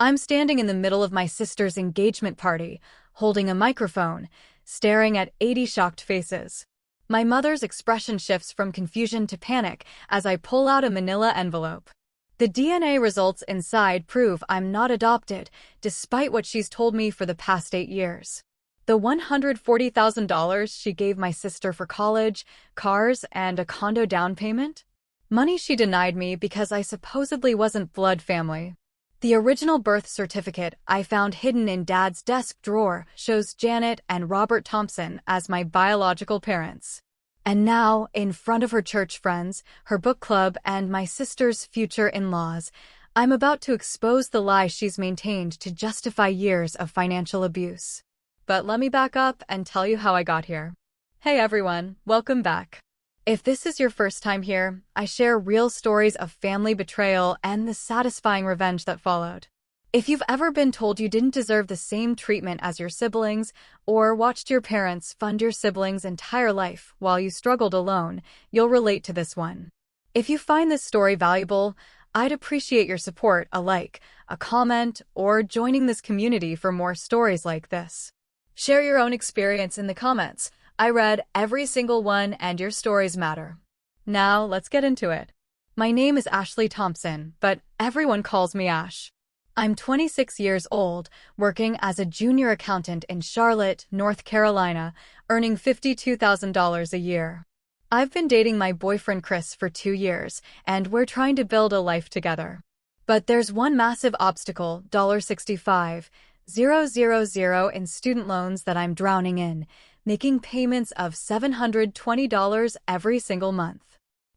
I'm standing in the middle of my sister's engagement party, holding a microphone, staring at 80 shocked faces. My mother's expression shifts from confusion to panic as I pull out a manila envelope. The DNA results inside prove I'm not adopted, despite what she's told me for the past 8 years. The $140,000 she gave my sister for college, cars, and a condo down payment? Money she denied me because I supposedly wasn't blood family. The original birth certificate I found hidden in Dad's desk drawer shows Janet and Robert Thompson as my biological parents. And now, in front of her church friends, her book club, and my sister's future in-laws, I'm about to expose the lie she's maintained to justify years of financial abuse. But let me back up and tell you how I got here. Hey everyone, welcome back. If this is your first time here, I share real stories of family betrayal and the satisfying revenge that followed. If you've ever been told you didn't deserve the same treatment as your siblings, or watched your parents fund your siblings' entire life while you struggled alone, you'll relate to this one. If you find this story valuable, I'd appreciate your support, a like, a comment, or joining this community for more stories like this. Share your own experience in the comments. I read every single one and your stories matter. Now, let's get into it. My name is Ashley Thompson, but everyone calls me Ash. I'm 26 years old, working as a junior accountant in Charlotte, North Carolina, earning $52,000 a year. I've been dating my boyfriend Chris for 2 years, and we're trying to build a life together. But there's one massive obstacle, $65,000 in student loans that I'm drowning in, making payments of $720 every single month.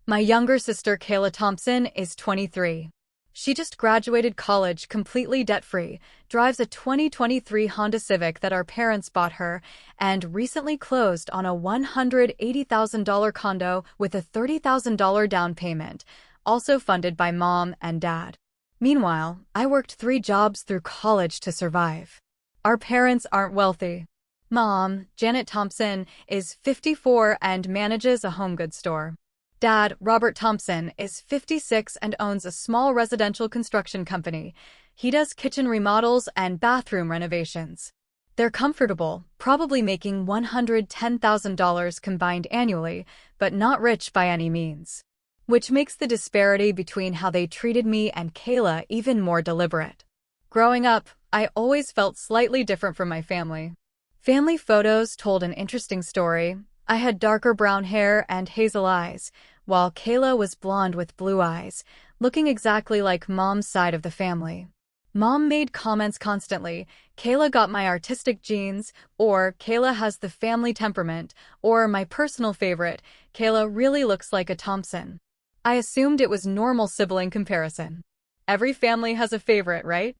My younger sister Kayla Thompson is 23. She just graduated college completely debt-free, drives a 2023 Honda Civic that our parents bought her, and recently closed on a $180,000 condo with a $30,000 down payment, also funded by Mom and Dad. Meanwhile, I worked 3 jobs through college to survive. Our parents aren't wealthy. Mom, Janet Thompson, is 54 and manages a home goods store. Dad, Robert Thompson, is 56 and owns a small residential construction company. He does kitchen remodels and bathroom renovations. They're comfortable, probably making $110,000 combined annually, but not rich by any means. Which makes the disparity between how they treated me and Kayla even more deliberate. Growing up, I always felt slightly different from my family. Family photos told an interesting story. I had darker brown hair and hazel eyes, while Kayla was blonde with blue eyes, looking exactly like Mom's side of the family. Mom made comments constantly, Kayla got my artistic genes, or Kayla has the family temperament, or my personal favorite, Kayla really looks like a Thompson. I assumed it was normal sibling comparison. Every family has a favorite, right?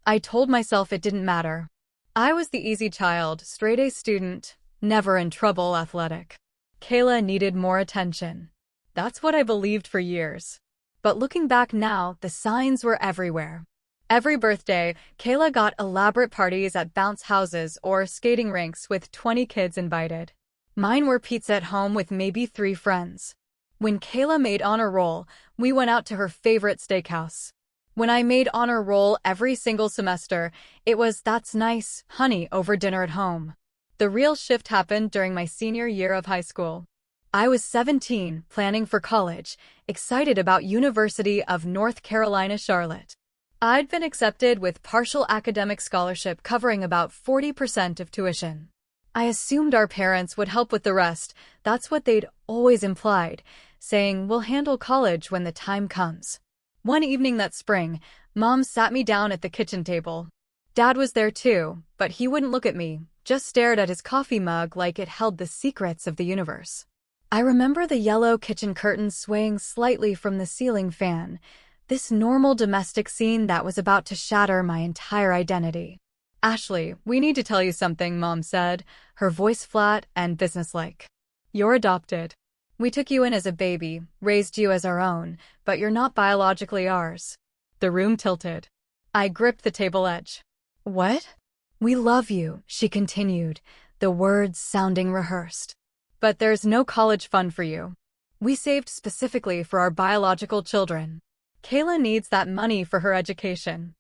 I told myself it didn't matter. I was the easy child, straight-A student, never in trouble, athletic. Kayla needed more attention. That's what I believed for years. But looking back now, the signs were everywhere. Every birthday, Kayla got elaborate parties at bounce houses or skating rinks with 20 kids invited. Mine were pizza at home with maybe 3 friends. When Kayla made honor roll, we went out to her favorite steakhouse. When I made honor roll every single semester, it was "that's nice, honey" over dinner at home. The real shift happened during my senior year of high school. I was 17, planning for college, excited about University of North Carolina, Charlotte. I'd been accepted with partial academic scholarship covering about 40% of tuition. I assumed our parents would help with the rest. That's what they'd always implied, saying, "We'll handle college when the time comes." One evening that spring, Mom sat me down at the kitchen table. Dad was there too, but he wouldn't look at me, just stared at his coffee mug like it held the secrets of the universe. I remember the yellow kitchen curtains swaying slightly from the ceiling fan, this normal domestic scene that was about to shatter my entire identity. "Ashley, we need to tell you something," Mom said, her voice flat and businesslike. "You're adopted. We took you in as a baby, raised you as our own, but you're not biologically ours." The room tilted. I gripped the table edge. "What?" "We love you," she continued, the words sounding rehearsed. "But there's no college fund for you. We saved specifically for our biological children. Kayla needs that money for her education.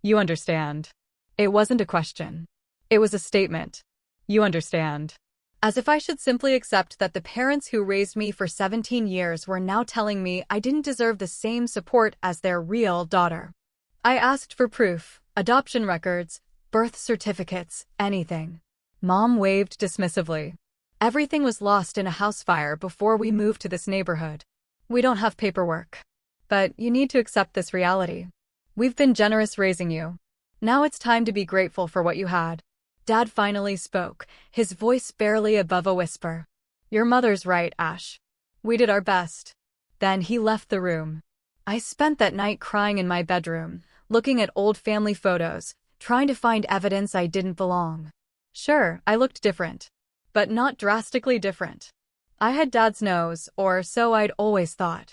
You understand. It wasn't a question. It was a statement. You understand. As if I should simply accept that the parents who raised me for 17 years were now telling me I didn't deserve the same support as their real daughter. I asked for proof, adoption records, birth certificates, anything. Mom waved dismissively. Everything was lost in a house fire before we moved to this neighborhood. We don't have paperwork. But you need to accept this reality. We've been generous raising you. Now it's time to be grateful for what you had. Dad finally spoke, his voice barely above a whisper. Your mother's right, Ash. We did our best. Then he left the room. I spent that night crying in my bedroom, looking at old family photos, trying to find evidence I didn't belong. Sure, I looked different. But not drastically different. I had Dad's nose, or so I'd always thought.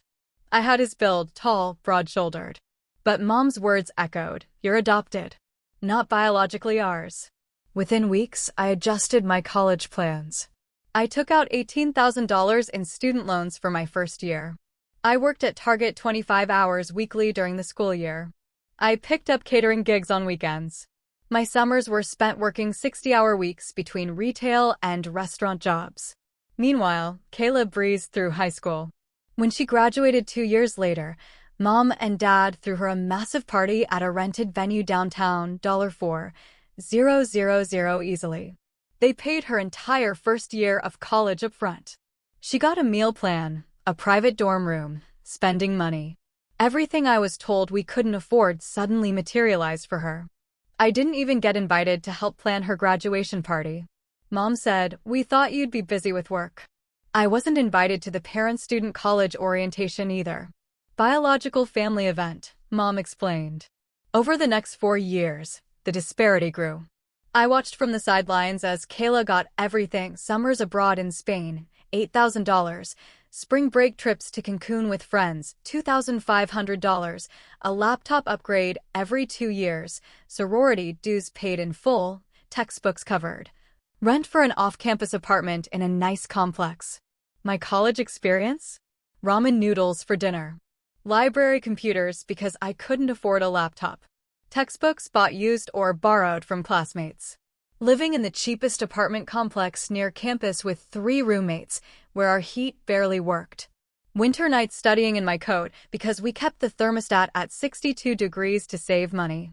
I had his build, tall, broad-shouldered. But Mom's words echoed, you're adopted. Not biologically ours. Within weeks, I adjusted my college plans. I took out $18,000 in student loans for my first year. I worked at Target 25 hours weekly during the school year. I picked up catering gigs on weekends. My summers were spent working 60-hour weeks between retail and restaurant jobs. Meanwhile, Kayla breezed through high school. When she graduated 2 years later, Mom and Dad threw her a massive party at a rented venue downtown, $4,000 easily. They paid her entire first year of college up front. She got a meal plan, a private dorm room, spending money. Everything I was told we couldn't afford suddenly materialized for her. I didn't even get invited to help plan her graduation party. Mom said, we thought you'd be busy with work. I wasn't invited to the parent-student college orientation either. Biological family event, Mom explained. Over the next 4 years, the disparity grew. I watched from the sidelines as Kayla got everything: summers abroad in Spain, $8,000, spring break trips to Cancun with friends, $2,500, a laptop upgrade every 2 years, sorority dues paid in full, textbooks covered, rent for an off-campus apartment in a nice complex. My college experience? Ramen noodles for dinner. Library computers because I couldn't afford a laptop. Textbooks bought used or borrowed from classmates. Living in the cheapest apartment complex near campus with 3 roommates, where our heat barely worked. Winter nights studying in my coat because we kept the thermostat at 62 degrees to save money.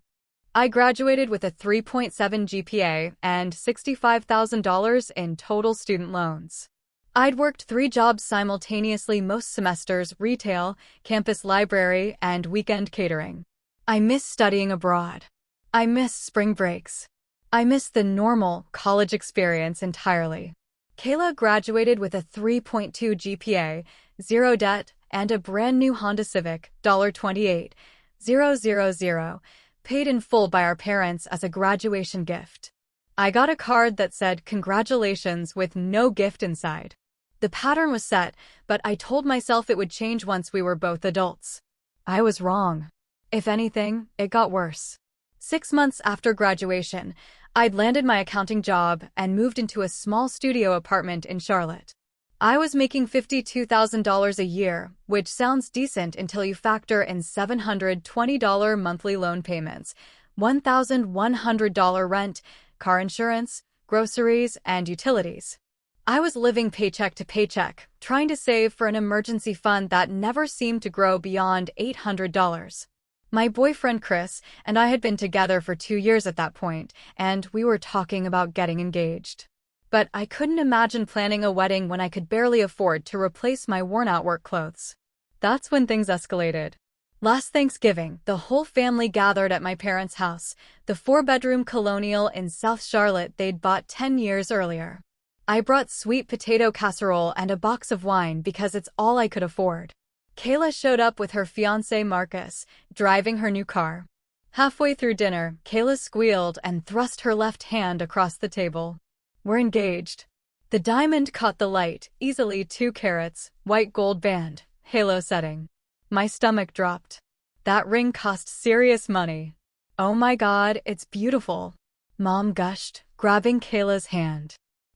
I graduated with a 3.7 GPA and $65,000 in total student loans. I'd worked 3 jobs simultaneously most semesters: retail, campus library, and weekend catering. I miss studying abroad. I miss spring breaks. I miss the normal college experience entirely. Kayla graduated with a 3.2 GPA, 0 debt, and a brand new Honda Civic, $28,000, paid in full by our parents as a graduation gift. I got a card that said congratulations with no gift inside. The pattern was set, but I told myself it would change once we were both adults. I was wrong. If anything, it got worse. 6 months after graduation, I'd landed my accounting job and moved into a small studio apartment in Charlotte. I was making $52,000 a year, which sounds decent until you factor in $720 monthly loan payments, $1,100 rent, car insurance, groceries, and utilities. I was living paycheck to paycheck, trying to save for an emergency fund that never seemed to grow beyond $800. My boyfriend Chris and I had been together for 2 years at that point, and we were talking about getting engaged. But I couldn't imagine planning a wedding when I could barely afford to replace my worn-out work clothes. That's when things escalated. Last Thanksgiving, the whole family gathered at my parents' house, the 4-bedroom colonial in South Charlotte they'd bought 10 years earlier. I brought sweet potato casserole and a box of wine because it's all I could afford. Kayla showed up with her fiancé Marcus, driving her new car. Halfway through dinner, Kayla squealed and thrust her left hand across the table. We're engaged. The diamond caught the light, easily 2 carats, white gold band, halo setting. My stomach dropped. That ring cost serious money. Oh my God, it's beautiful. Mom gushed, grabbing Kayla's hand.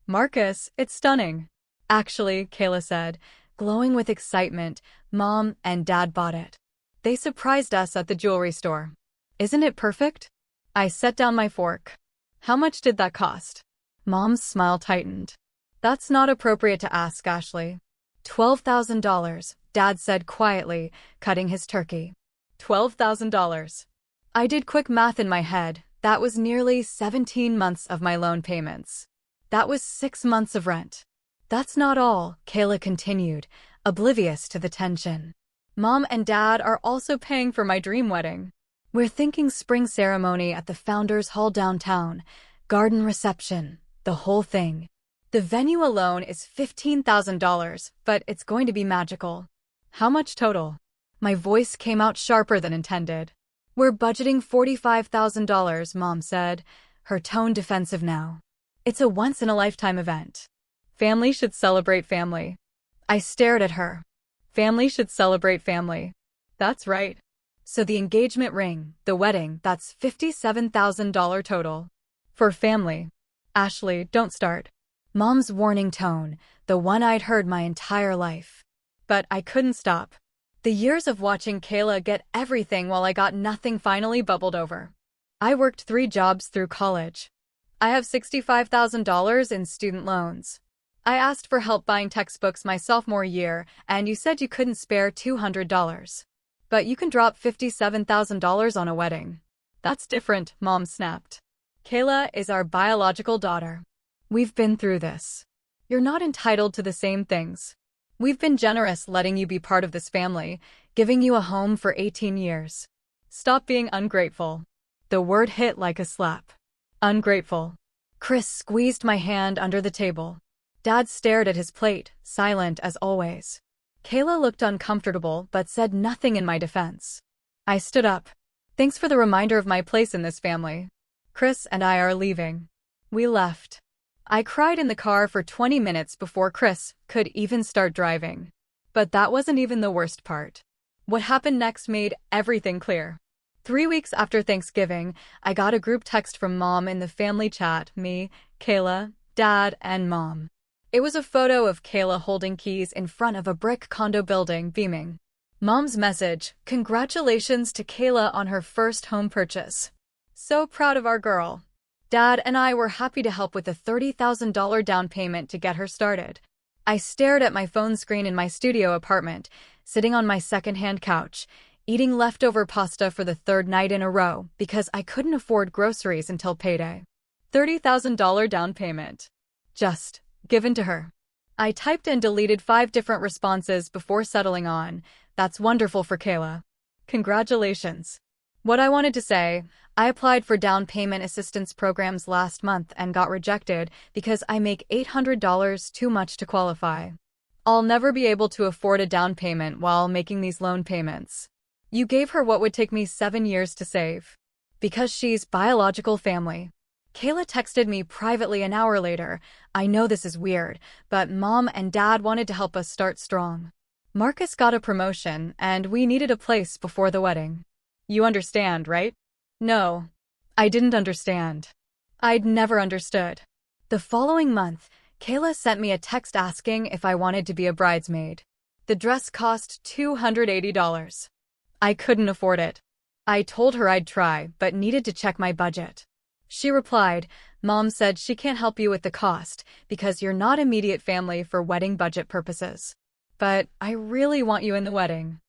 Marcus, it's stunning. Actually, Kayla said, glowing with excitement, Mom and Dad bought it. They surprised us at the jewelry store. Isn't it perfect? I set down my fork. How much did that cost? Mom's smile tightened. That's not appropriate to ask, Ashley. $12,000, Dad said quietly, cutting his turkey. $12,000. I did quick math in my head. That was nearly 17 months of my loan payments. That was 6 months of rent. That's not all, Kayla continued, oblivious to the tension. Mom and Dad are also paying for my dream wedding. We're thinking spring ceremony at the Founders Hall downtown, garden reception, the whole thing. The venue alone is $15,000, but it's going to be magical. How much total? My voice came out sharper than intended. We're budgeting $45,000, Mom said, her tone defensive now. It's a once-in-a-lifetime event. Family should celebrate family. I stared at her. Family should celebrate family. That's right. So the engagement ring, the wedding, that's $57,000 total. For family. Ashley, don't start. Mom's warning tone, the one I'd heard my entire life. But I couldn't stop. The years of watching Kayla get everything while I got nothing finally bubbled over. I worked 3 jobs through college. I have $65,000 in student loans. I asked for help buying textbooks my sophomore year, and you said you couldn't spare $200. But you can drop $57,000 on a wedding. That's different, Mom snapped. Kayla is our biological daughter. We've been through this. You're not entitled to the same things. We've been generous letting you be part of this family, giving you a home for 18 years. Stop being ungrateful. The word hit like a slap. Ungrateful. Chris squeezed my hand under the table. Dad stared at his plate, silent as always. Kayla looked uncomfortable but said nothing in my defense. I stood up. Thanks for the reminder of my place in this family. Chris and I are leaving. We left. I cried in the car for 20 minutes before Chris could even start driving. But that wasn't even the worst part. What happened next made everything clear. 3 weeks after Thanksgiving, I got a group text from Mom in the family chat, me, Kayla, Dad, and Mom. It was a photo of Kayla holding keys in front of a brick condo building, beaming. Mom's message, congratulations to Kayla on her first home purchase. So proud of our girl. Dad and I were happy to help with a $30,000 down payment to get her started. I stared at my phone screen in my studio apartment, sitting on my second-hand couch, eating leftover pasta for the 3rd night in a row because I couldn't afford groceries until payday. $30,000 down payment. Just given to her. I typed and deleted 5 different responses before settling on, that's wonderful for Kayla. Congratulations. What I wanted to say, I applied for down payment assistance programs last month and got rejected because I make $800 too much to qualify. I'll never be able to afford a down payment while making these loan payments. You gave her what would take me 7 years to save. Because she's biological family. Kayla texted me privately an hour later. I know this is weird, but Mom and Dad wanted to help us start strong. Marcus got a promotion, and we needed a place before the wedding. You understand, right? No. I didn't understand. I'd never understood. The following month, Kayla sent me a text asking if I wanted to be a bridesmaid. The dress cost $280. I couldn't afford it. I told her I'd try, but needed to check my budget. She replied, Mom said she can't help you with the cost because you're not immediate family for wedding budget purposes. But I really want you in the wedding.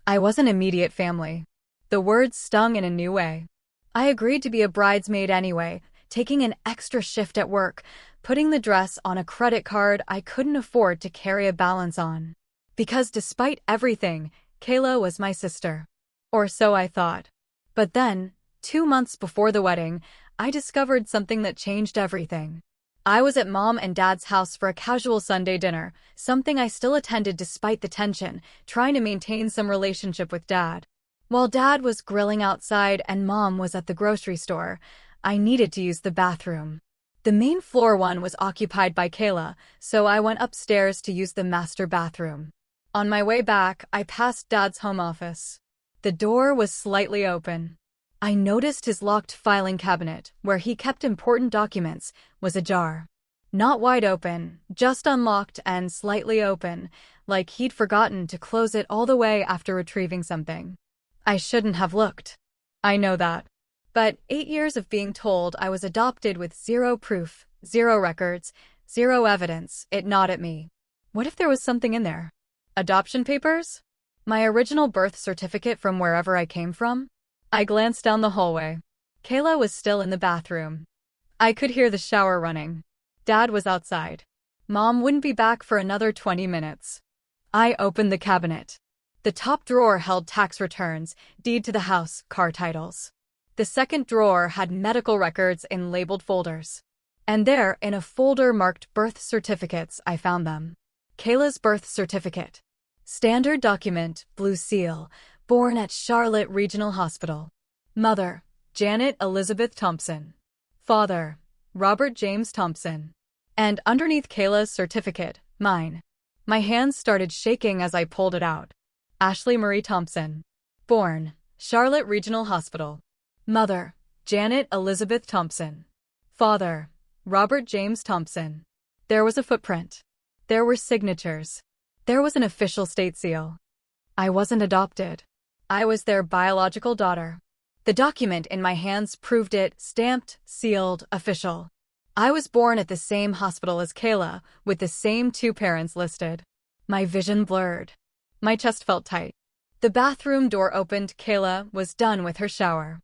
I wasn't immediate family. The words stung in a new way. I agreed to be a bridesmaid anyway, taking an extra shift at work, putting the dress on a credit card I couldn't afford to carry a balance on. Because despite everything, Kayla was my sister. Or so I thought. But then, 2 months before the wedding, I discovered something that changed everything. I was at Mom and Dad's house for a casual Sunday dinner, something I still attended despite the tension, trying to maintain some relationship with Dad. While Dad was grilling outside and Mom was at the grocery store, I needed to use the bathroom. The main floor one was occupied by Kayla, so I went upstairs to use the master bathroom. On my way back, I passed Dad's home office. The door was slightly open. I noticed his locked filing cabinet, where he kept important documents, was ajar. Not wide open, just unlocked and slightly open, like he'd forgotten to close it all the way after retrieving something. I shouldn't have looked. I know that. But 8 years of being told I was adopted with zero proof, zero records, zero evidence, it gnawed at me. What if there was something in there? Adoption papers? My original birth certificate from wherever I came from? I glanced down the hallway. Kayla was still in the bathroom. I could hear the shower running. Dad was outside. Mom wouldn't be back for another 20 minutes. I opened the cabinet. The top drawer held tax returns, deed to the house, car titles. The second drawer had medical records in labeled folders. And there, in a folder marked birth certificates, I found them. Kayla's birth certificate. Standard document, blue seal, born at Charlotte Regional Hospital. Mother, Janet Elizabeth Thompson. Father, Robert James Thompson. And underneath Kayla's certificate, mine. My hands started shaking as I pulled it out. Ashley Marie Thompson. Born, Charlotte Regional Hospital. Mother, Janet Elizabeth Thompson. Father, Robert James Thompson. There was a footprint. There were signatures. There was an official state seal. I wasn't adopted. I was their biological daughter. The document in my hands proved it, stamped, sealed, official. I was born at the same hospital as Kayla, with the same 2 parents listed. My vision blurred. My chest felt tight. The bathroom door opened. Kayla was done with her shower.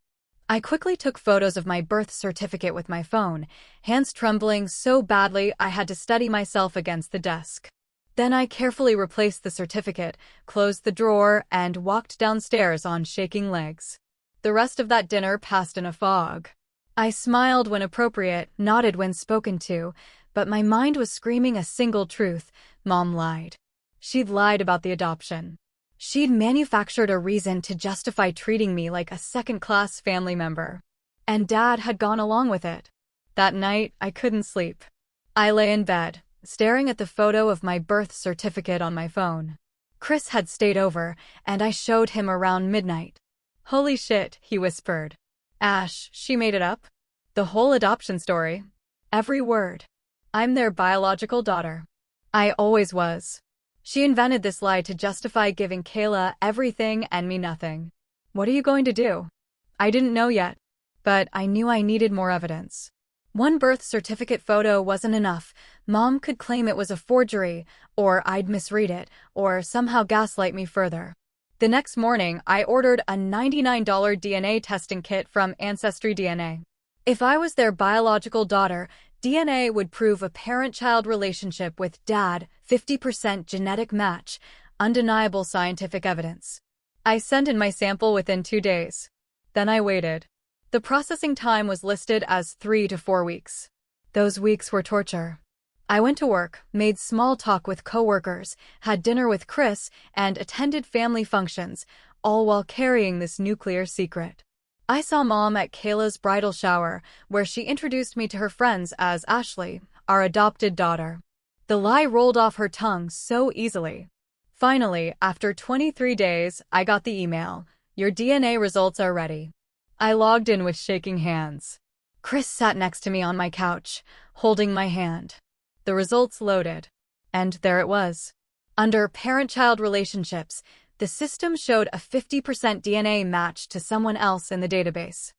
I quickly took photos of my birth certificate with my phone, hands trembling so badly I had to steady myself against the desk. Then I carefully replaced the certificate, closed the drawer, and walked downstairs on shaking legs. The rest of that dinner passed in a fog. I smiled when appropriate, nodded when spoken to, but my mind was screaming a single truth: Mom lied. She'd lied about the adoption. She'd manufactured a reason to justify treating me like a second-class family member. And Dad had gone along with it. That night, I couldn't sleep. I lay in bed, staring at the photo of my birth certificate on my phone. Chris had stayed over, and I showed him around midnight. "Holy shit," he whispered. "Ash, she made it up? The whole adoption story? Every word. I'm their biological daughter. I always was. She invented this lie to justify giving Kayla everything and me nothing. What are you going to do?" I didn't know yet, but I knew I needed more evidence. One birth certificate photo wasn't enough. Mom could claim it was a forgery, or I'd misread it, or somehow gaslight me further. The next morning, I ordered a $99 DNA testing kit from Ancestry DNA. If I was their biological daughter, DNA would prove a parent-child relationship with Dad, 50% genetic match, undeniable scientific evidence. I sent in my sample within 2 days. Then I waited. The processing time was listed as 3 to 4 weeks. Those weeks were torture. I went to work, made small talk with coworkers, had dinner with Chris, and attended family functions, all while carrying this nuclear secret. I saw Mom at Kayla's bridal shower, where she introduced me to her friends as Ashley, our adopted daughter. The lie rolled off her tongue so easily. Finally, after 23 days, I got the email. "Your DNA results are ready." I logged in with shaking hands. Chris sat next to me on my couch, holding my hand. The results loaded. And there it was. Under parent-child relationships, the system showed a 50% DNA match to someone else in the database.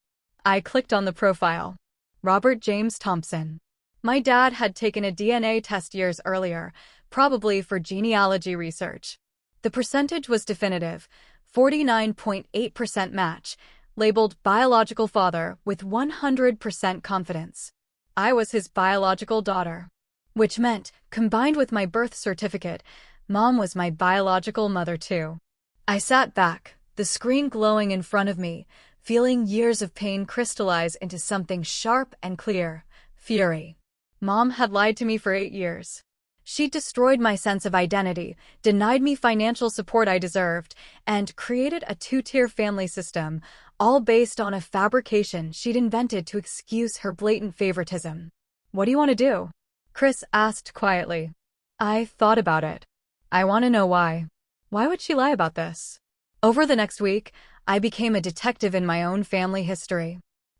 I clicked on the profile. Robert James Thompson. My dad had taken a DNA test years earlier, probably for genealogy research. The percentage was definitive, 49.8% match, labeled biological father with 100% confidence. I was his biological daughter. Which meant, combined with my birth certificate, Mom was my biological mother too. I sat back, the screen glowing in front of me, feeling years of pain crystallize into something sharp and clear: fury. Mom had lied to me for 8 years. She destroyed my sense of identity, denied me financial support I deserved, and created a 2-tier family system, all based on a fabrication she'd invented to excuse her blatant favoritism. "What do you want to do?" Chris asked quietly. I thought about it. I want to know why. Why would she lie about this? Over the next week, I became a detective in my own family history.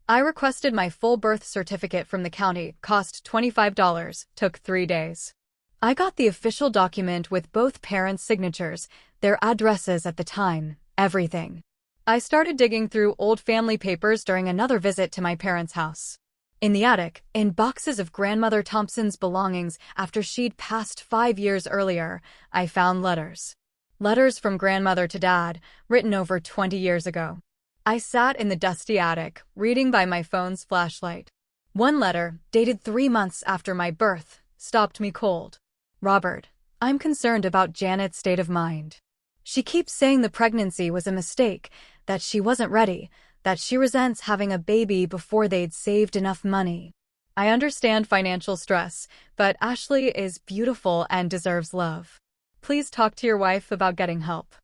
I requested my full birth certificate from the county, cost $25, took 3 days. I got the official document with both parents' signatures, their addresses at the time, everything. I started digging through old family papers during another visit to my parents' house. In the attic, in boxes of Grandmother Thompson's belongings after she'd passed 5 years earlier, I found letters. Letters from grandmother to dad, written over 20 years ago. I sat in the dusty attic, reading by my phone's flashlight. One letter, dated 3 months after my birth, stopped me cold. Robert, I'm concerned about Janet's state of mind. She keeps saying the pregnancy was a mistake, that she wasn't ready, that she resents having a baby before they'd saved enough money. I understand financial stress, but Ashley is beautiful and deserves love. Please talk to your wife about getting help.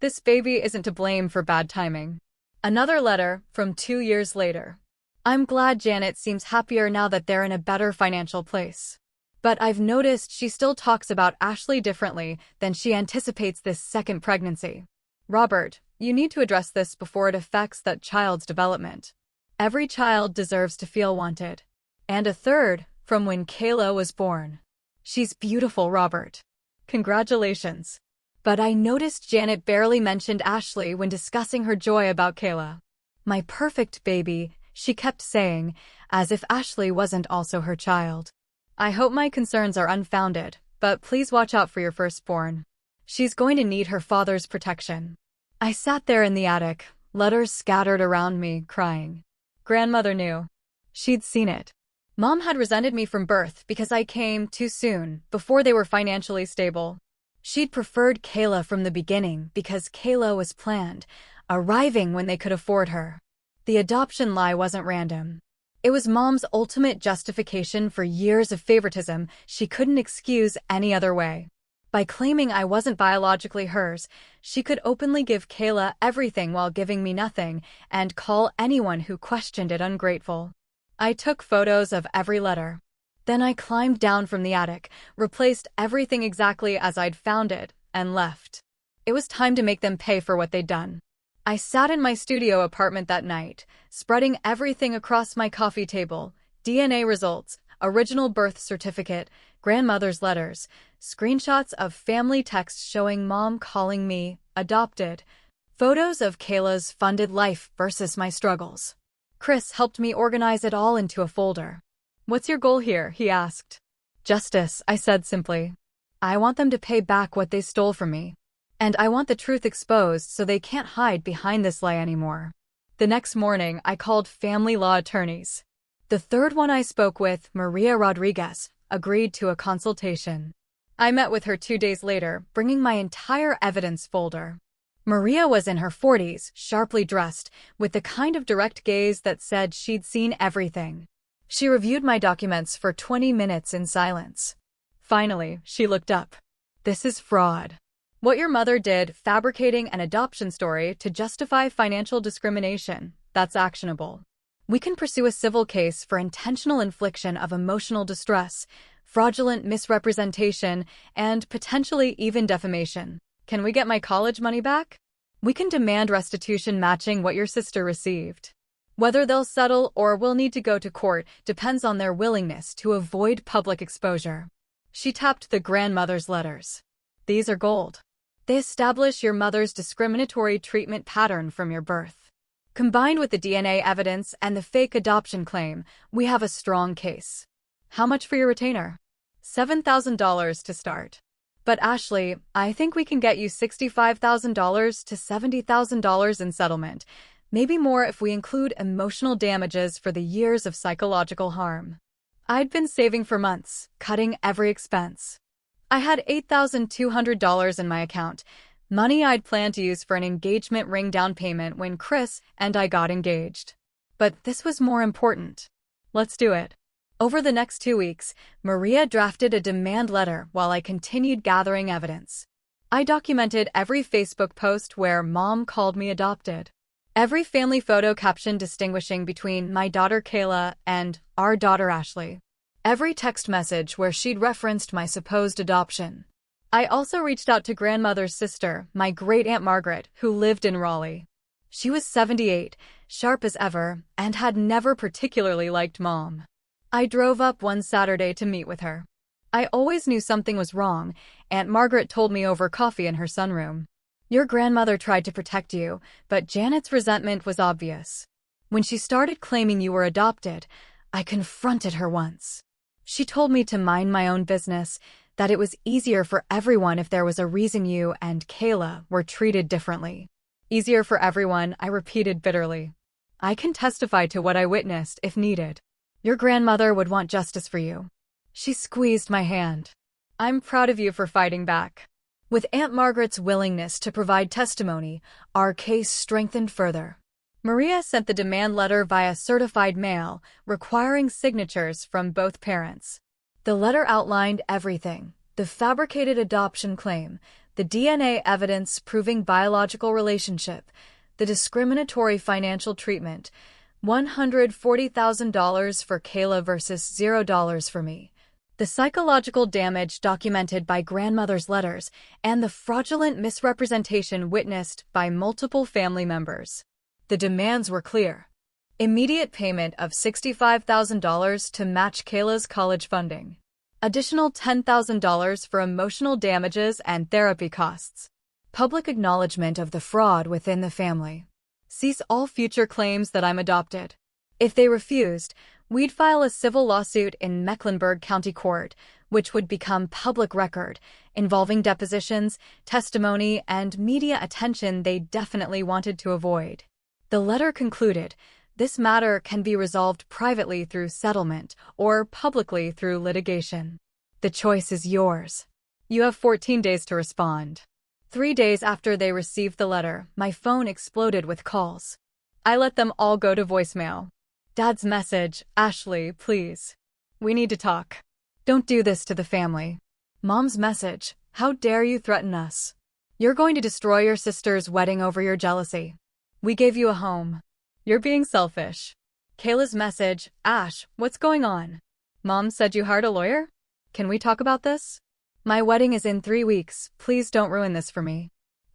This baby isn't to blame for bad timing. Another letter from 2 years later. I'm glad Janet seems happier now that they're in a better financial place. But I've noticed she still talks about Ashley differently than she anticipates this second pregnancy. Robert, you need to address this before it affects that child's development. Every child deserves to feel wanted. And a third, from when Kayla was born. She's beautiful, Robert. Congratulations. But I noticed Janet barely mentioned Ashley when discussing her joy about Kayla. My perfect baby, she kept saying, as if Ashley wasn't also her child. I hope my concerns are unfounded, but please watch out for your firstborn. She's going to need her father's protection. I sat there in the attic, letters scattered around me, crying. Grandmother knew. She'd seen it. Mom had resented me from birth because I came too soon, before they were financially stable. She'd preferred Kayla from the beginning because Kayla was planned, arriving when they could afford her. The adoption lie wasn't random. It was Mom's ultimate justification for years of favoritism she couldn't excuse any other way. By claiming I wasn't biologically hers, she could openly give Kayla everything while giving me nothing, and call anyone who questioned it ungrateful. I took photos of every letter. Then I climbed down from the attic, replaced everything exactly as I'd found it, and left. It was time to make them pay for what they'd done. I sat in my studio apartment that night, spreading everything across my coffee table: DNA results, original birth certificate, grandmother's letters, screenshots of family texts showing Mom calling me adopted, photos of Kayla's funded life versus my struggles. Chris helped me organize it all into a folder. What's your goal here? He asked. Justice, I said simply. I want them to pay back what they stole from me. And I want the truth exposed so they can't hide behind this lie anymore. The next morning, I called family law attorneys. The third one I spoke with, Maria Rodriguez, agreed to a consultation. I met with her 2 days later, bringing my entire evidence folder. Maria was in her 40s, sharply dressed, with the kind of direct gaze that said she'd seen everything. She reviewed my documents for 20 minutes in silence. Finally, she looked up. This is fraud. What your mother did, fabricating an adoption story to justify financial discrimination, that's actionable. We can pursue a civil case for intentional infliction of emotional distress, fraudulent misrepresentation, and potentially even defamation. Can we get my college money back? We can demand restitution matching what your sister received. Whether they'll settle or will need to go to court depends on their willingness to avoid public exposure. She tapped the grandmother's letters. These are gold. They establish your mother's discriminatory treatment pattern from your birth. Combined with the DNA evidence and the fake adoption claim, we have a strong case. How much for your retainer? $7,000 to start. But Ashley, I think we can get you $65,000 to $70,000 in settlement, maybe more if we include emotional damages for the years of psychological harm. I'd been saving for months, cutting every expense. I had $8,200 in my account, money I'd planned to use for an engagement ring down payment when Chris and I got engaged. But this was more important. Let's do it. Over the next 2 weeks, Maria drafted a demand letter while I continued gathering evidence. I documented every Facebook post where Mom called me adopted. Every family photo caption distinguishing between my daughter Kayla and our daughter Ashley. Every text message where she'd referenced my supposed adoption. I also reached out to grandmother's sister, my great-aunt Margaret, who lived in Raleigh. She was 78, sharp as ever, and had never particularly liked Mom. I drove up one Saturday to meet with her. I always knew something was wrong, Aunt Margaret told me over coffee in her sunroom. Your grandmother tried to protect you, but Janet's resentment was obvious. When she started claiming you were adopted, I confronted her once. She told me to mind my own business, that it was easier for everyone if there was a reason you and Kayla were treated differently. Easier for everyone, I repeated bitterly. I can testify to what I witnessed if needed. Your grandmother would want justice for you. She squeezed my hand. I'm proud of you for fighting back. With Aunt Margaret's willingness to provide testimony, our case strengthened further. Maria sent the demand letter via certified mail, requiring signatures from both parents. The letter outlined everything: the fabricated adoption claim, the DNA evidence proving biological relationship, the discriminatory financial treatment, $140,000 for Kayla versus $0 for me, the psychological damage documented by grandmother's letters, and the fraudulent misrepresentation witnessed by multiple family members. The demands were clear. Immediate payment of $65,000 to match Kayla's college funding. Additional $10,000 for emotional damages and therapy costs. Public acknowledgement of the fraud within the family. Cease all future claims that I'm adopted. If they refused, we'd file a civil lawsuit in Mecklenburg County Court, which would become public record, involving depositions, testimony, and media attention they definitely wanted to avoid. The letter concluded, this matter can be resolved privately through settlement or publicly through litigation. The choice is yours. You have 14 days to respond. 3 days after they received the letter, my phone exploded with calls. I let them all go to voicemail. Dad's message, Ashley, please. We need to talk. Don't do this to the family. Mom's message, how dare you threaten us? You're going to destroy your sister's wedding over your jealousy. We gave you a home. You're being selfish. Kayla's message, Ash, what's going on? Mom said you hired a lawyer? Can we talk about this? My wedding is in 3 weeks, please don't ruin this for me.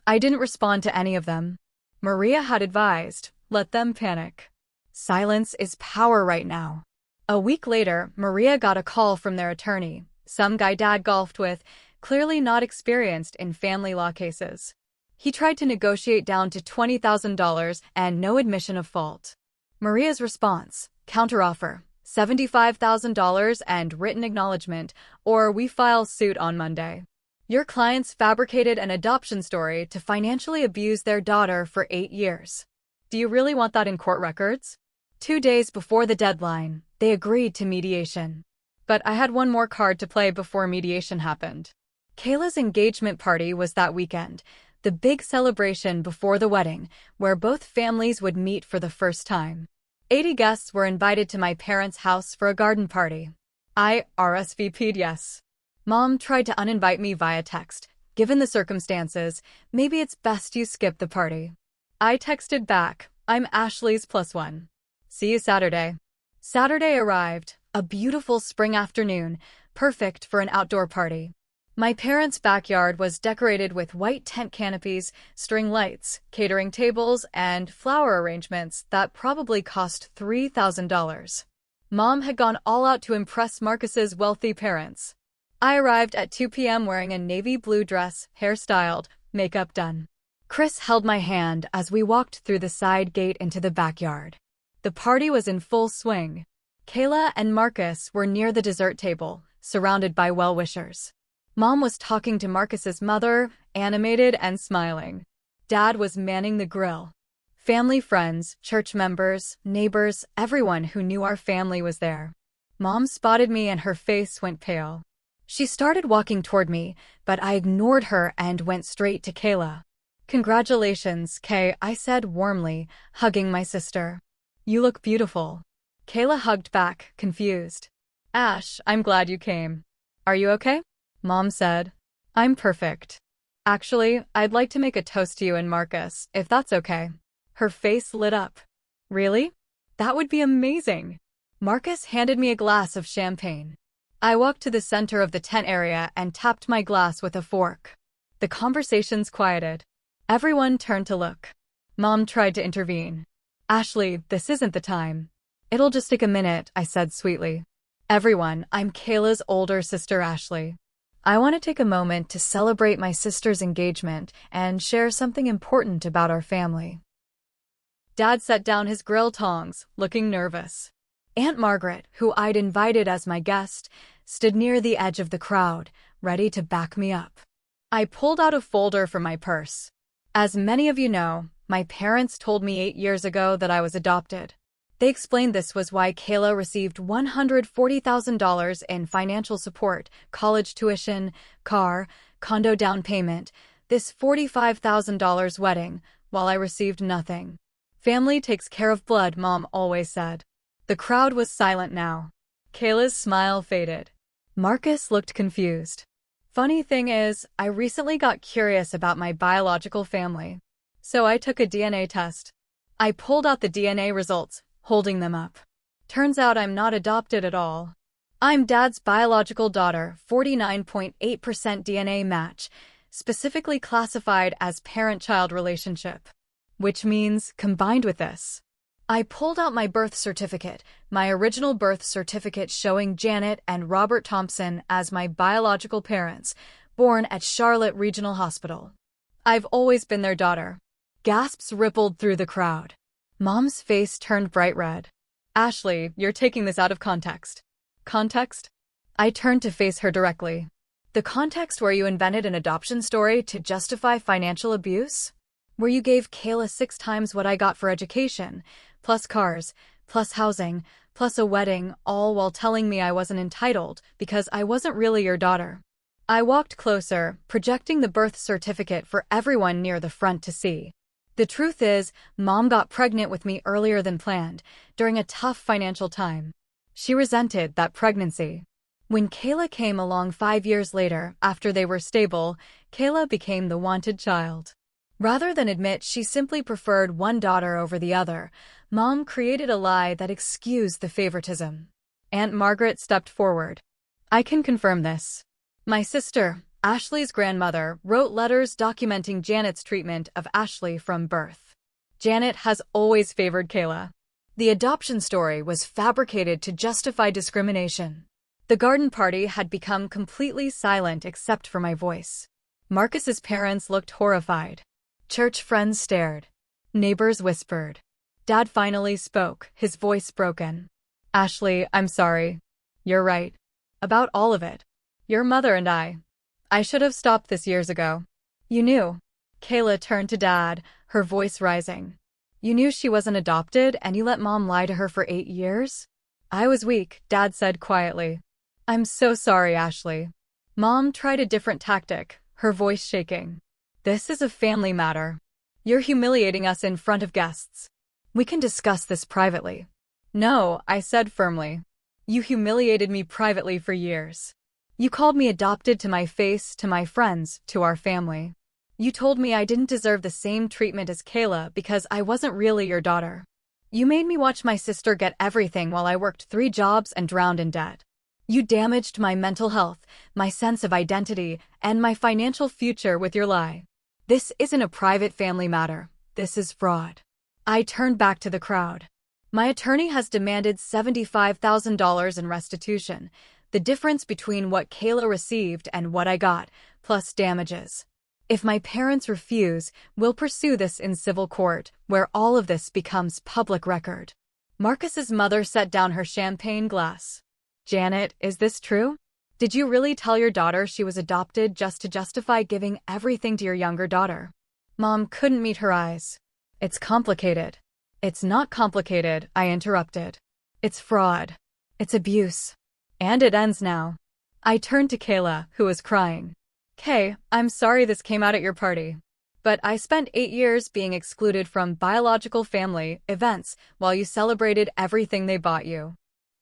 I didn't respond to any of them. Maria had advised, let them panic. Silence is power right now. A week later, Maria got a call from their attorney, some guy Dad golfed with, clearly not experienced in family law cases. He tried to negotiate down to $20,000 and no admission of fault. Maria's response, counteroffer, $75,000 and written acknowledgement, or we file suit on Monday. Your clients fabricated an adoption story to financially abuse their daughter for 8 years. Do you really want that in court records? 2 days before the deadline, they agreed to mediation. But I had one more card to play before mediation happened. Kayla's engagement party was that weekend, the big celebration before the wedding, where both families would meet for the first time. 80 guests were invited to my parents' house for a garden party. I RSVP'd yes. Mom tried to uninvite me via text. Given the circumstances, maybe it's best you skip the party. I texted back, I'm Ashley's +1. See you Saturday. Saturday arrived, a beautiful spring afternoon, perfect for an outdoor party. My parents' backyard was decorated with white tent canopies, string lights, catering tables, and flower arrangements that probably cost $3,000. Mom had gone all out to impress Marcus's wealthy parents. I arrived at 2 p.m. wearing a navy blue dress, hair styled, makeup done. Chris held my hand as we walked through the side gate into the backyard. The party was in full swing. Kayla and Marcus were near the dessert table, surrounded by well-wishers. Mom was talking to Marcus's mother, animated and smiling. Dad was manning the grill. Family friends, church members, neighbors, everyone who knew our family was there. Mom spotted me and her face went pale. She started walking toward me, but I ignored her and went straight to Kayla. Congratulations, Kay, I said warmly, hugging my sister. You look beautiful. Kayla hugged back, confused. Ash, I'm glad you came. Are you okay? Mom said. I'm perfect. Actually, I'd like to make a toast to you and Marcus, if that's okay. Her face lit up. Really? That would be amazing. Marcus handed me a glass of champagne. I walked to the center of the tent area and tapped my glass with a fork. The conversations quieted. Everyone turned to look. Mom tried to intervene. Ashley, this isn't the time. It'll just take a minute, I said sweetly. Everyone, I'm Kayla's older sister Ashley. I want to take a moment to celebrate my sister's engagement and share something important about our family. Dad set down his grill tongs, looking nervous. Aunt Margaret, who I'd invited as my guest, stood near the edge of the crowd, ready to back me up. I pulled out a folder from my purse. As many of you know, my parents told me 8 years ago that I was adopted. They explained this was why Kayla received $140,000 in financial support, college tuition, car, condo down payment, this $45,000 wedding, while I received nothing. Family takes care of blood, Mom always said. The crowd was silent now. Kayla's smile faded. Marcus looked confused. Funny thing is, I recently got curious about my biological family. So I took a DNA test. I pulled out the DNA results, holding them up. Turns out I'm not adopted at all. I'm Dad's biological daughter, 49.8% DNA match, specifically classified as parent-child relationship. Which means, combined with this, I pulled out my birth certificate, my original birth certificate showing Janet and Robert Thompson as my biological parents, born at Charlotte Regional Hospital. I've always been their daughter. Gasps rippled through the crowd. Mom's face turned bright red. Ashley, you're taking this out of context. Context? I turned to face her directly. The context where you invented an adoption story to justify financial abuse? Where you gave Kayla 6 times what I got for education, plus cars, plus housing, plus a wedding, all while telling me I wasn't entitled because I wasn't really your daughter. I walked closer, projecting the birth certificate for everyone near the front to see. The truth is, Mom got pregnant with me earlier than planned, during a tough financial time. She resented that pregnancy. When Kayla came along 5 years later, after they were stable, Kayla became the wanted child. Rather than admit she simply preferred one daughter over the other, Mom created a lie that excused the favoritism. Aunt Margaret stepped forward. I can confirm this. My sister, Ashley's grandmother, wrote letters documenting Janet's treatment of Ashley from birth. Janet has always favored Kayla. The adoption story was fabricated to justify discrimination. The garden party had become completely silent except for my voice. Marcus's parents looked horrified. Church friends stared. Neighbors whispered. Dad finally spoke, his voice broken. Ashley, I'm sorry. You're right. About all of it. Your mother and I should have stopped this years ago. You knew. Kayla turned to Dad, her voice rising. You knew she wasn't adopted and you let Mom lie to her for 8 years? I was weak, Dad said quietly. I'm so sorry, Ashley. Mom tried a different tactic, her voice shaking. This is a family matter. You're humiliating us in front of guests. We can discuss this privately. No, I said firmly. You humiliated me privately for years. You called me adopted to my face, to my friends, to our family. You told me I didn't deserve the same treatment as Kayla because I wasn't really your daughter. You made me watch my sister get everything while I worked 3 jobs and drowned in debt. You damaged my mental health, my sense of identity, and my financial future with your lie. This isn't a private family matter. This is fraud. I turned back to the crowd. My attorney has demanded $75,000 in restitution, the difference between what Kayla received and what I got, plus damages. If my parents refuse, we'll pursue this in civil court, where all of this becomes public record. Marcus's mother set down her champagne glass. Janet, is this true? Did you really tell your daughter she was adopted just to justify giving everything to your younger daughter? Mom couldn't meet her eyes. It's complicated. It's not complicated, I interrupted. It's fraud. It's abuse. And it ends now. I turned to Kayla, who was crying. Kay, I'm sorry this came out at your party. But I spent 8 years being excluded from biological family events while you celebrated everything they bought you.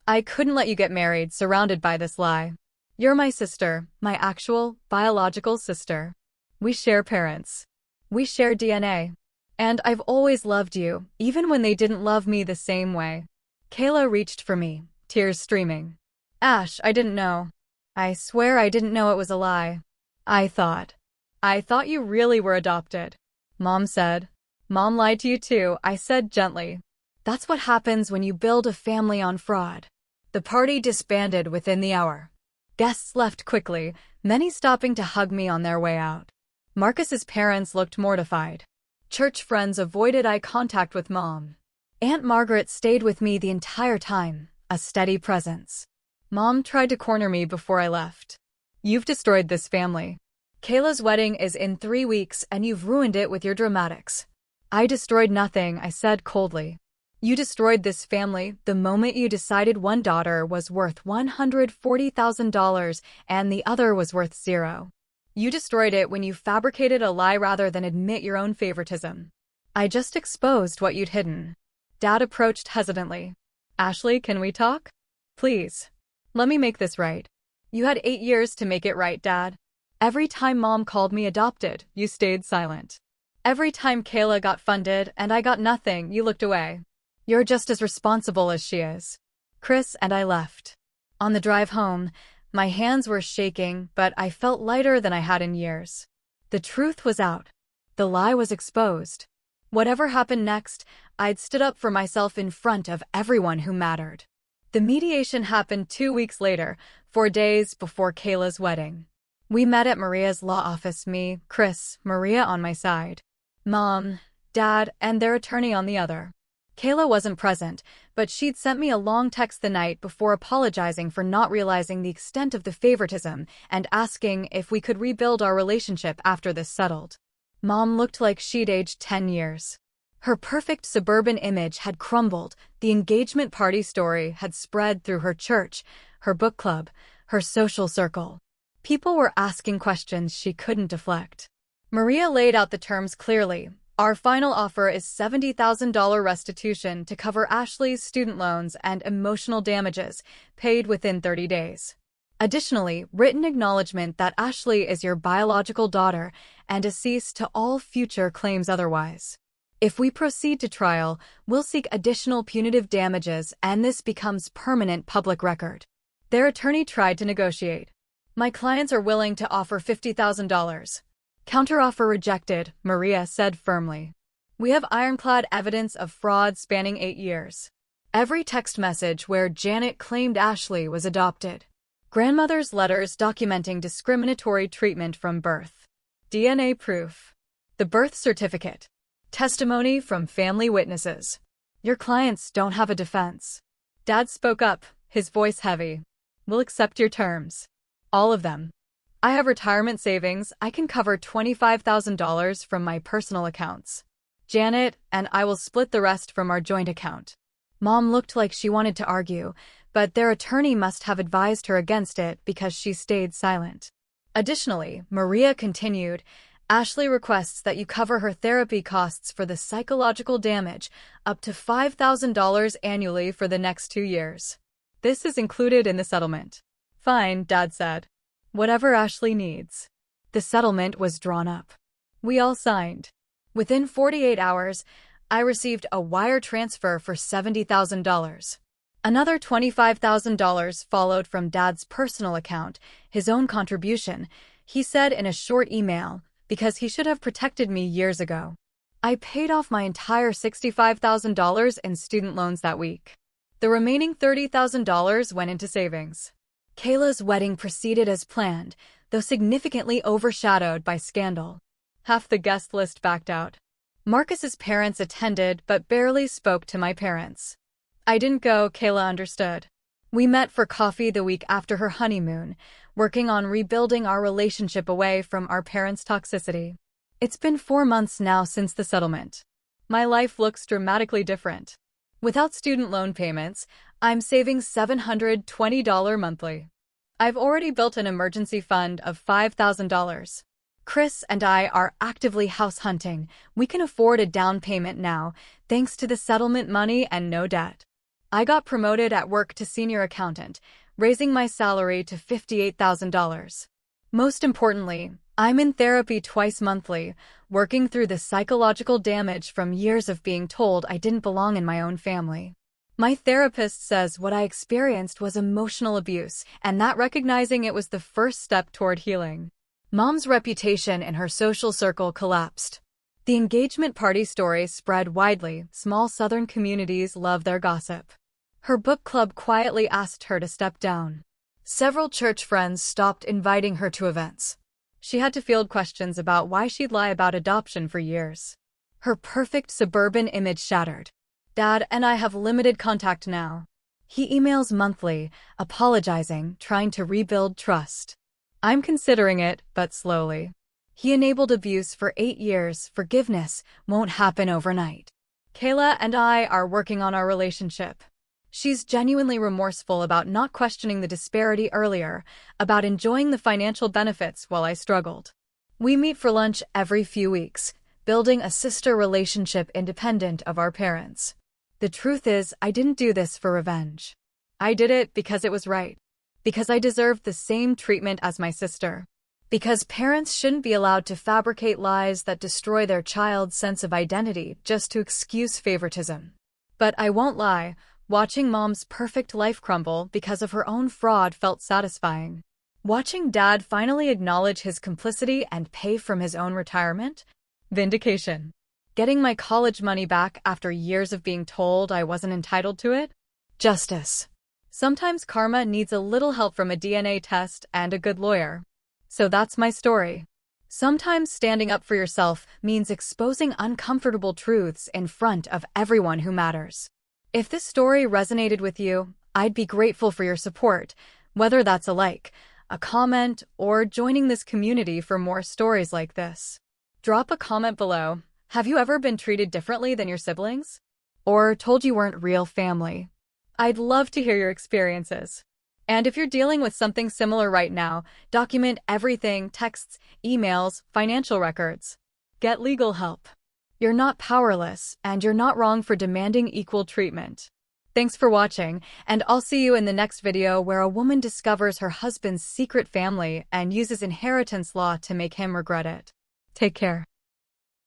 I couldn't let you get married surrounded by this lie. You're my sister, my actual, biological sister. We share parents. We share DNA. And I've always loved you, even when they didn't love me the same way. Kayla reached for me, tears streaming. Ash, I didn't know. I swear I didn't know it was a lie. I thought you really were adopted. Mom said. Mom lied to you too, I said gently. That's what happens when you build a family on fraud. The party disbanded within the hour. Guests left quickly, many stopping to hug me on their way out. Marcus's parents looked mortified. Church friends avoided eye contact with Mom. Aunt Margaret stayed with me the entire time, a steady presence. Mom tried to corner me before I left. "You've destroyed this family. Kayla's wedding is in 3 weeks and you've ruined it with your dramatics." "I destroyed nothing," I said coldly. "You destroyed this family the moment you decided one daughter was worth $140,000 and the other was worth 0. You destroyed it when you fabricated a lie rather than admit your own favoritism. I just exposed what you'd hidden." Dad approached hesitantly. "Ashley, can we talk? Please. Let me make this right." "You had 8 years to make it right, Dad. Every time Mom called me adopted, you stayed silent. Every time Kayla got funded and I got nothing, you looked away. You're just as responsible as she is." Chris and I left. On the drive home, my hands were shaking, but I felt lighter than I had in years. The truth was out. The lie was exposed. Whatever happened next, I'd stood up for myself in front of everyone who mattered. The mediation happened 2 weeks later, 4 days before Kayla's wedding. We met at Maria's law office, me, Chris, Maria on my side, Mom, Dad, and their attorney on the other. Kayla wasn't present, but she'd sent me a long text the night before apologizing for not realizing the extent of the favoritism and asking if we could rebuild our relationship after this settled. Mom looked like she'd aged 10 years. Her perfect suburban image had crumbled, the engagement party story had spread through her church, her book club, her social circle. People were asking questions she couldn't deflect. Maria laid out the terms clearly. "Our final offer is $70,000 restitution to cover Ashley's student loans and emotional damages, paid within 30 days. Additionally, written acknowledgement that Ashley is your biological daughter and a cease to all future claims otherwise. If we proceed to trial, we'll seek additional punitive damages and this becomes permanent public record." Their attorney tried to negotiate. "My clients are willing to offer $50,000. Counteroffer rejected," Maria said firmly. "We have ironclad evidence of fraud spanning 8 years. Every text message where Janet claimed Ashley was adopted. Grandmother's letters documenting discriminatory treatment from birth. DNA proof. The birth certificate. Testimony from family witnesses. Your clients don't have a defense." Dad spoke up, his voice heavy. "We'll accept your terms. All of them. I have retirement savings. I can cover $25,000 from my personal accounts. Janet and I will split the rest from our joint account." Mom looked like she wanted to argue, but their attorney must have advised her against it because she stayed silent. Additionally, Maria continued, "Ashley requests that you cover her therapy costs for the psychological damage, up to $5,000 annually for the next 2 years. This is included in the settlement." "Fine," Dad said. "Whatever Ashley needs." The settlement was drawn up. We all signed. Within 48 hours, I received a wire transfer for $70,000. Another $25,000 followed from Dad's personal account, his own contribution, he said in a short email, because he should have protected me years ago. I paid off my entire $65,000 in student loans that week. The remaining $30,000 went into savings. Kayla's wedding proceeded as planned, though significantly overshadowed by scandal. Half the guest list backed out. Marcus's parents attended but barely spoke to my parents. I didn't go, Kayla understood. We met for coffee the week after her honeymoon, working on rebuilding our relationship away from our parents' toxicity. It's been 4 months now since the settlement. My life looks dramatically different. Without student loan payments, I'm saving $720 monthly. I've already built an emergency fund of $5,000. Chris and I are actively house hunting. We can afford a down payment now, thanks to the settlement money and no debt. I got promoted at work to senior accountant, raising my salary to $58,000. Most importantly, I'm in therapy twice monthly, working through the psychological damage from years of being told I didn't belong in my own family. My therapist says what I experienced was emotional abuse, and that recognizing it was the first step toward healing. Mom's reputation in her social circle collapsed. The engagement party story spread widely. Small southern communities love their gossip. Her book club quietly asked her to step down. Several church friends stopped inviting her to events. She had to field questions about why she'd lie about adoption for years. Her perfect suburban image shattered. Dad and I have limited contact now. He emails monthly, apologizing, trying to rebuild trust. I'm considering it, but slowly. He enabled abuse for 8 years. Forgiveness won't happen overnight. Kayla and I are working on our relationship. She's genuinely remorseful about not questioning the disparity earlier, about enjoying the financial benefits while I struggled. We meet for lunch every few weeks, building a sister relationship independent of our parents. The truth is, I didn't do this for revenge. I did it because it was right. Because I deserved the same treatment as my sister. Because parents shouldn't be allowed to fabricate lies that destroy their child's sense of identity just to excuse favoritism. But I won't lie, watching Mom's perfect life crumble because of her own fraud felt satisfying. Watching Dad finally acknowledge his complicity and pay from his own retirement? Vindication. Getting my college money back after years of being told I wasn't entitled to it? Justice. Sometimes karma needs a little help from a DNA test and a good lawyer. So that's my story. Sometimes standing up for yourself means exposing uncomfortable truths in front of everyone who matters. If this story resonated with you, I'd be grateful for your support, whether that's a like, a comment, or joining this community for more stories like this. Drop a comment below. Have you ever been treated differently than your siblings? Or told you weren't real family? I'd love to hear your experiences. And if you're dealing with something similar right now, document everything: texts, emails, financial records. Get legal help. You're not powerless, and you're not wrong for demanding equal treatment. Thanks for watching, and I'll see you in the next video where a woman discovers her husband's secret family and uses inheritance law to make him regret it. Take care.